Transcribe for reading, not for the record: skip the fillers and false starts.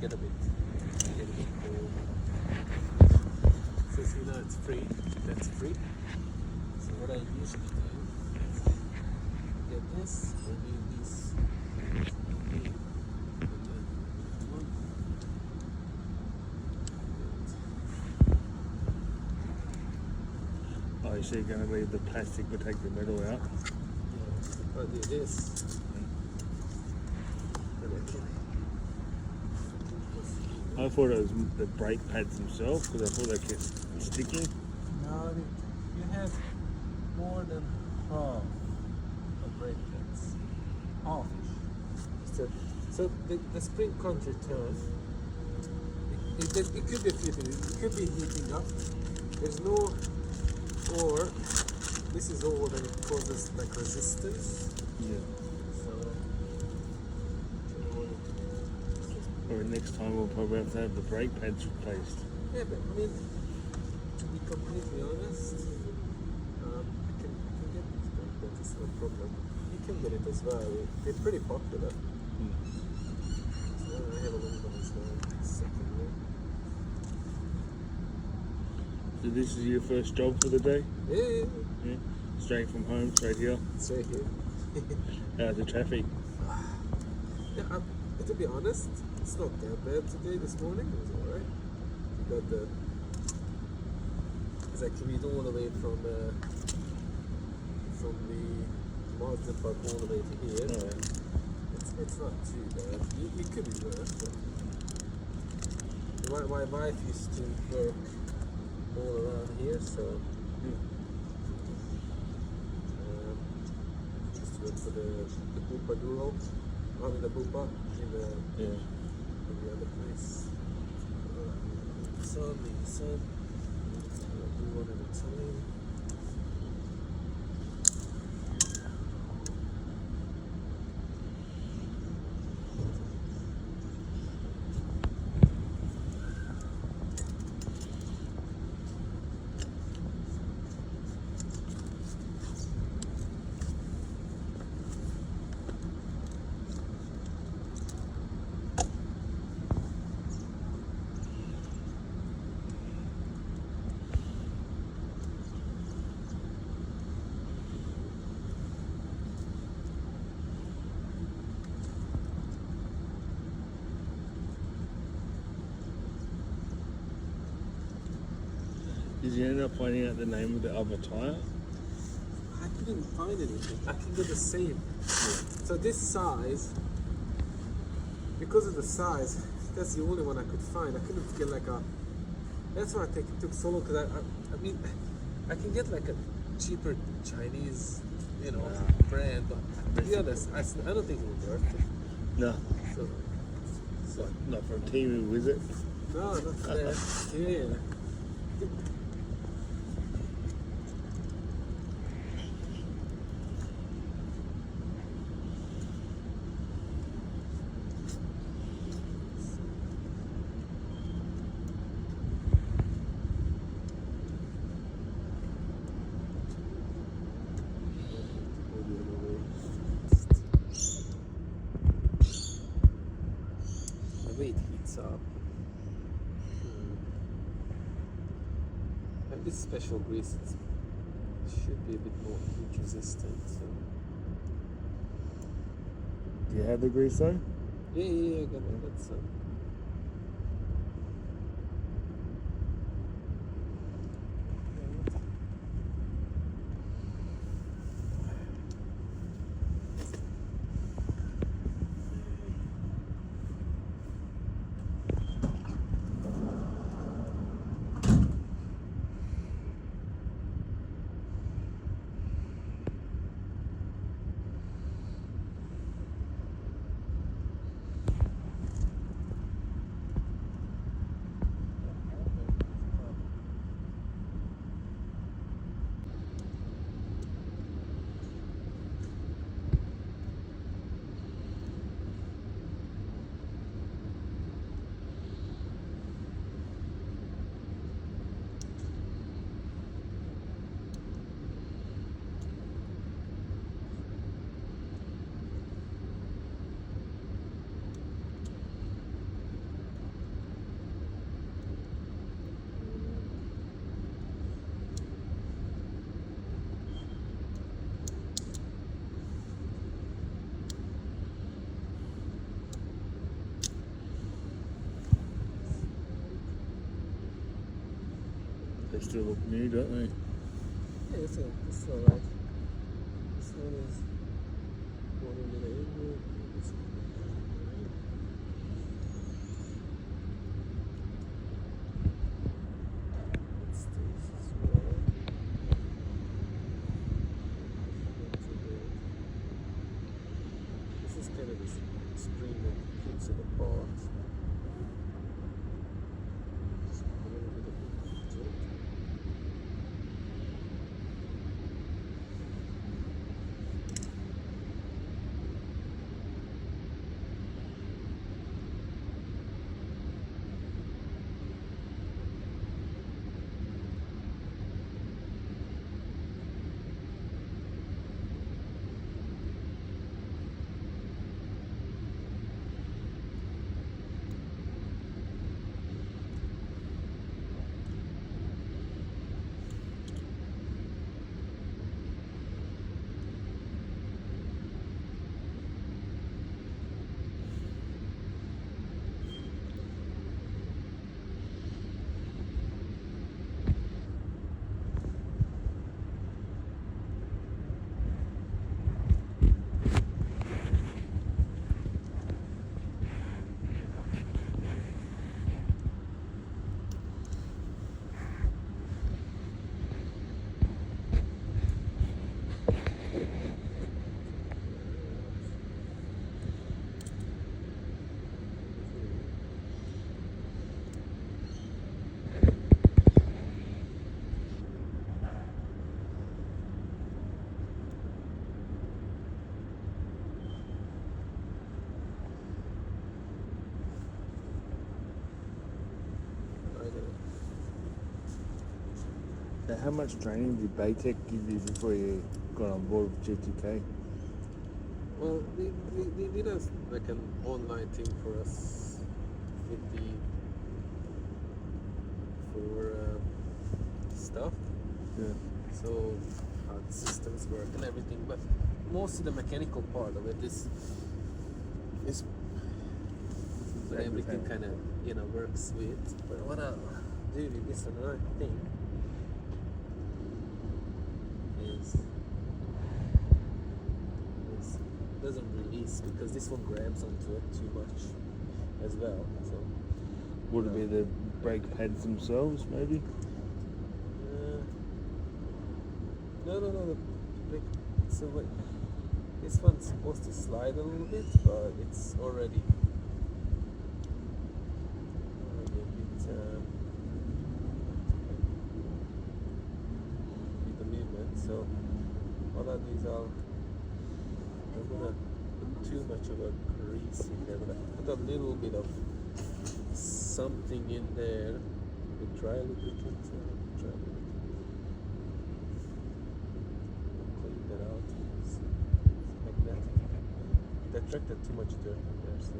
get a bit cold. So see now it's free. That's free. So what I usually do is get this, remove these. Oh, you see, you're going to leave the plastic but take the metal out. Yeah, I'll do this. And I thought it was the brake pads themselves because I thought they kept sticking. now you have more than half of brake pads. Half-ish. So the spring can't return. It could be a few things. It could be heating up. There's no, or this is all that it causes like resistance. Yeah. So, Or next time we'll probably have to have the brake pads replaced. yeah, but I mean, to be completely honest, I can get these brake pads. It's no problem. You can get it as well. They're pretty popular. So I have a little one as well. Second one. So this is your first job for the day? Yeah. Yeah. Straight from home, straight here. It's right here. How's the traffic? Yeah, to be honest, it's not that bad today. This morning it was alright. We got the. It's like commute all the way from the Mazda Park all the way to here. Oh, yeah. It's not too bad. It could be worse. But my wife used to work all around here, so used to work for the Bupa Duro. I mean the Bupa in Yeah. the other place. So I'll do one at a time. Did you end up finding out the name of the other tyre? I couldn't find anything. I can get the same. So this size, because of the size, that's the only one I could find. I couldn't get like a. That's why I think it took so long because I mean, I can get like a cheaper Chinese, brand, but to be honest, I don't think it would worth it. No. So Not from Temu, is it? no, not that. Yeah. The weight heats up. And this special grease should be a bit more heat resistant. So. Do you have the grease though? Yeah, I got some. They still look new, don't they? Yeah, it's alright. This one is 180. It's this as well. Not too bad. This is kind of this spring that keeps it apart. Just a little bit of jet. Now, how much training did Baytech give you before you got on board with GTK? Well, they did us like an online thing for us with for stuff. Yeah. So how the systems work and everything, but most of the mechanical part of it is what everything kind of works with. But what I'll do with this another thing is it doesn't release because this one grabs onto it too much as well. So Would it be the brake pads themselves, maybe? no. So what? This one's supposed to slide a little bit, but it's already a bit with the movement. So what I'll do is I'm gonna put too much of a grease in there, but I put a little bit of something in there with dry lubricant. Clean that out. It's magnetic. It attracted too much dirt in there, so